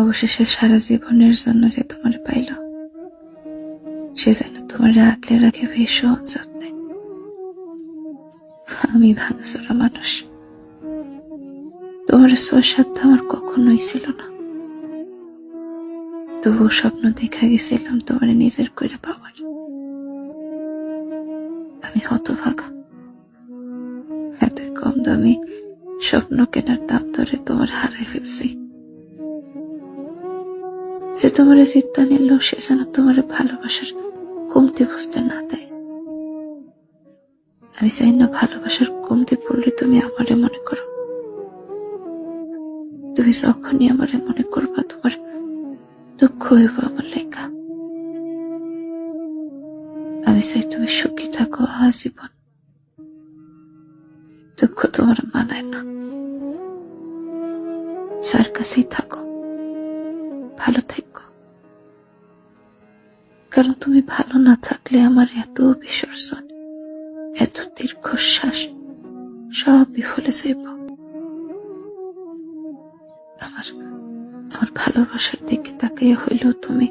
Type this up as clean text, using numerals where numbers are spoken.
অবশেষে সারা জীবনের জন্য যে তোমার পাইল, সে যেন তোমার আগলে রাখে ভীষণ যত্নে। আমি ভাঙাচোরা মানুষ, তোমার সাধ্য আমার কখনোই ছিল না, তবুও স্বপ্ন দেখা গেছিলাম তোমার নিজের করে পাওয়ার। আমি হতভাগা, এত কম দামি স্বপ্ন কেনার দাম ধরে তোমার হারাই ফেলছি। যে তোমার চিন্তা নিল, সে যেন তোমার ভালোবাসার কমতি বুঝতে না দেয়। আমি চাই না ভালোবাসার কমতি পড়লে তুমি আমারে মনে করো। তুমি যখনই আমারে মনে করবা, তোমার দুঃখ হইব আমার লেখা। আমি চাই তুমি সুখী থাকো আজীবন। দুঃখ তোমার মানায় না, যার কাছেই থাকো ভালো থাকো। কারণ তুমি ভালো না থাকলে আমার এত বিসর্জন, এত দীর্ঘশ্বাস সব বিফলে যাইব। আমার ভালোবাসার দিকে তাকিয়ে হইলেও তুমি